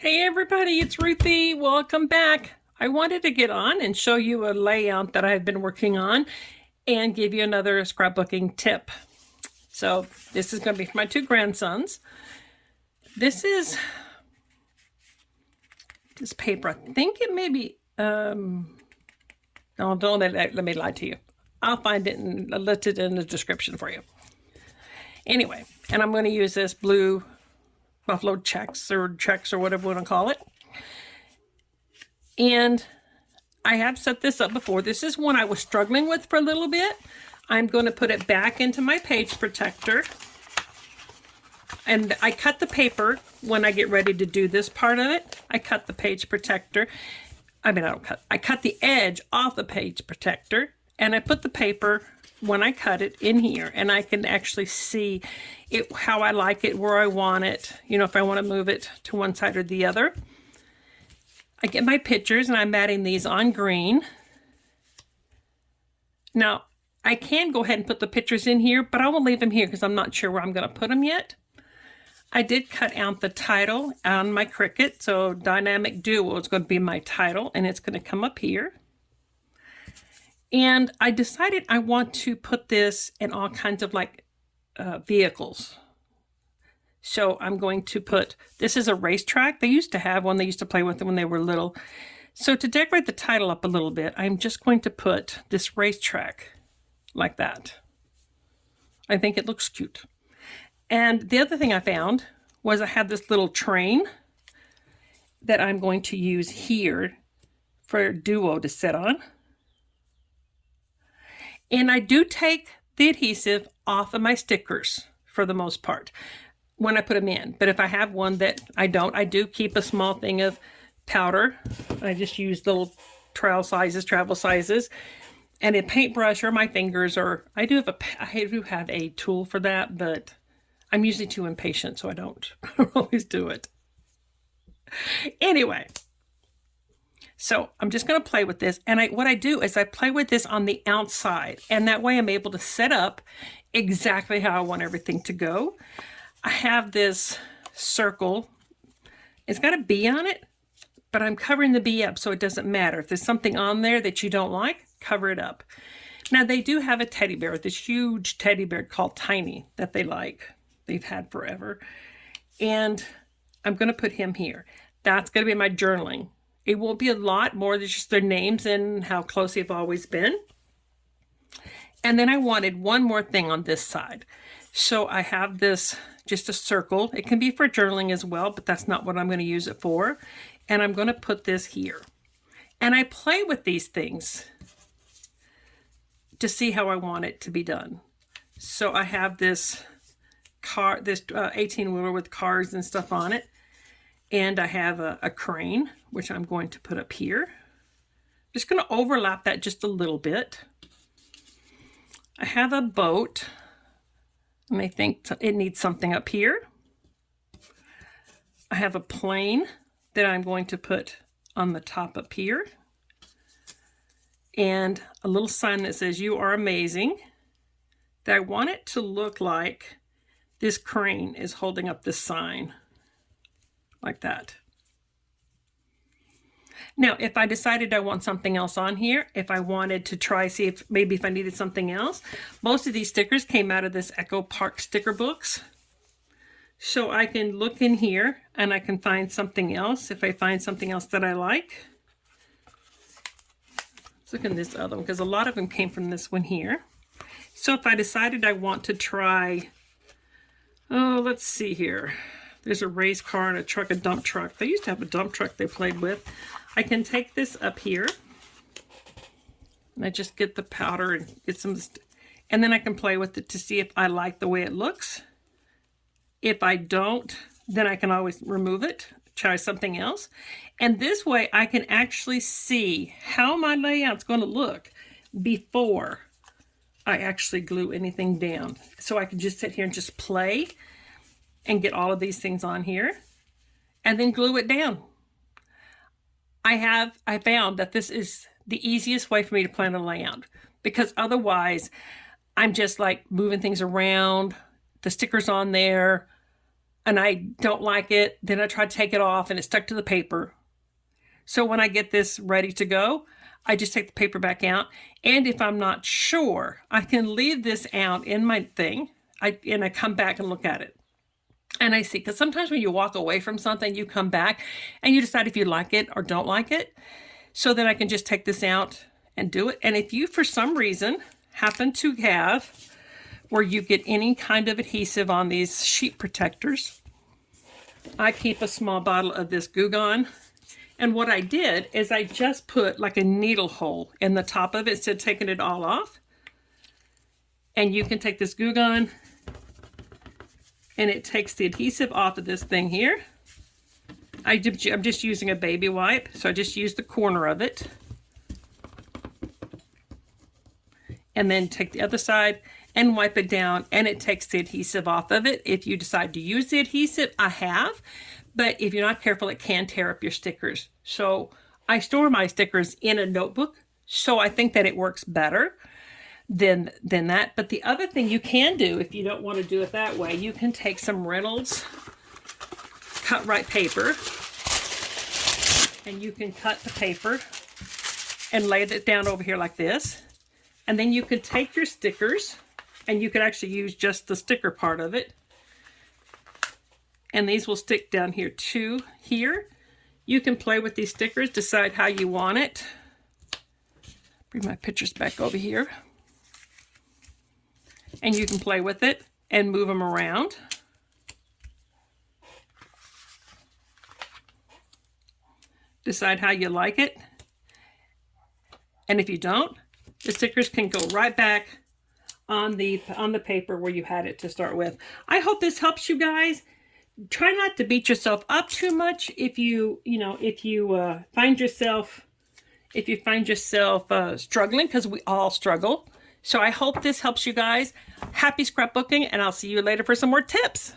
Hey everybody, it's Ruthie. Welcome back. I wanted to get on and show you a layout that I've been working on and give you another scrapbooking tip. So this is going to be for my two grandsons. This is this paper. I think it may be, no, don't let me lie to you. I'll find it and list it in the description for you. Anyway, and I'm going to use this blue buffalo checks or whatever you want to call it. And I have set this up before. This is one I was struggling with for a little bit. I'm going to put it back into my page protector. And I cut the paper when I get ready to do this part of it. I cut the page protector. I cut the edge off the page protector, and I put the paper when I cut it in here, and I can actually see it, how I like it, where I want it, you know, if I want to move it to one side or the other. I get my pictures and I'm adding these on green. Now, I can go ahead and put the pictures in here, but I will leave them here because I'm not sure where I'm going to put them yet. I did cut out the title on my Cricut, so Dynamic Duo is going to be my title, and it's going to come up here. And I decided I want to put this in all kinds of like vehicles. So I'm going to put, this is a racetrack. They used to have one, they used to play with it when they were little. So to decorate the title up a little bit, I'm just going to put this racetrack like that. I think it looks cute. And the other thing I found was I had this little train that I'm going to use here for Duo to sit on. And I do take the adhesive off of my stickers for the most part when I put them in. But if I have one that I don't, I do keep a small thing of powder. I just use little travel sizes, and a paintbrush or my fingers, or I do have a tool for that, but I'm usually too impatient, so I don't always do it. Anyway, so I'm just going to play with this, and what I do is I play with this on the outside, and that way I'm able to set up exactly how I want everything to go. I have this circle. It's got a bee on it, but I'm covering the bee up so it doesn't matter. If there's something on there that you don't like, cover it up. Now they do have a teddy bear, this huge teddy bear called Tiny that they like. They've had forever. And I'm going to put him here. That's going to be my journaling. It won't be a lot more than just their names and how close they've always been. And then I wanted one more thing on this side. So I have this, just a circle. It can be for journaling as well, but that's not what I'm going to use it for. And I'm going to put this here. And I play with these things to see how I want it to be done. So I have this car, this 18-wheeler with cars and stuff on it. And I have a crane, which I'm going to put up here. Just going to overlap that just a little bit. I have a boat, and I think it needs something up here. I have a plane that I'm going to put on the top up here. And a little sign that says, "You are amazing." That I want it to look like this crane is holding up this sign. Like that. Now, if I decided I want something else on here, if I wanted to try, see if I needed something else, most of these stickers came out of this Echo Park sticker books. So I can look in here and I can find something else if I find something else that I like. Let's look in this other one because a lot of them came from this one here. So if I decided I want to try, oh, let's see here. There's a race car and a truck, a dump truck. They used to have a dump truck they played with. I can take this up here. And I just get the powder and get some, and then I can play with it to see if I like the way it looks. If I don't, then I can always remove it, try something else. And this way I can actually see how my layout's going to look before I actually glue anything down. So I can just sit here and just play and get all of these things on here and then glue it down. I found that this is the easiest way for me to plan a layout, because otherwise I'm just like moving things around, the stickers on there, and I don't like it, then I try to take it off and it's stuck to the paper. So when I get this ready to go, I just take the paper back out. And if I'm not sure, I can leave this out in my thing. And I come back and look at it. And I see, because sometimes when you walk away from something, you come back and you decide if you like it or don't like it. So then I can just take this out and do it. And if you, for some reason, happen to have where you get any kind of adhesive on these sheet protectors, I keep a small bottle of this Goo Gone. And what I did is I just put like a needle hole in the top of it instead of taking it all off. And you can take this Goo Gone and it takes the adhesive off of this thing here. I'm just using a baby wipe, so I just use the corner of it. And then take the other side and wipe it down, and it takes the adhesive off of it. If you decide to use the adhesive, I have, but if you're not careful, it can tear up your stickers. So I store my stickers in a notebook, so I think that it works better than that. But the other thing you can do, if you don't want to do it that way, you can take some Reynolds cut right paper, and you can cut the paper and lay it down over here like this. And then you can take your stickers, and you can actually use just the sticker part of it. And these will stick down here too. Here, you can play with these stickers, decide how you want it. Bring my pictures back over here. And you can play with it and move them around. Decide how you like it. And if you don't, the stickers can go right back on the paper where you had it to start with. I hope this helps you guys. Try not to beat yourself up too much if you find yourself struggling, because we all struggle. So I hope this helps you guys. Happy scrapbooking, and I'll see you later for some more tips.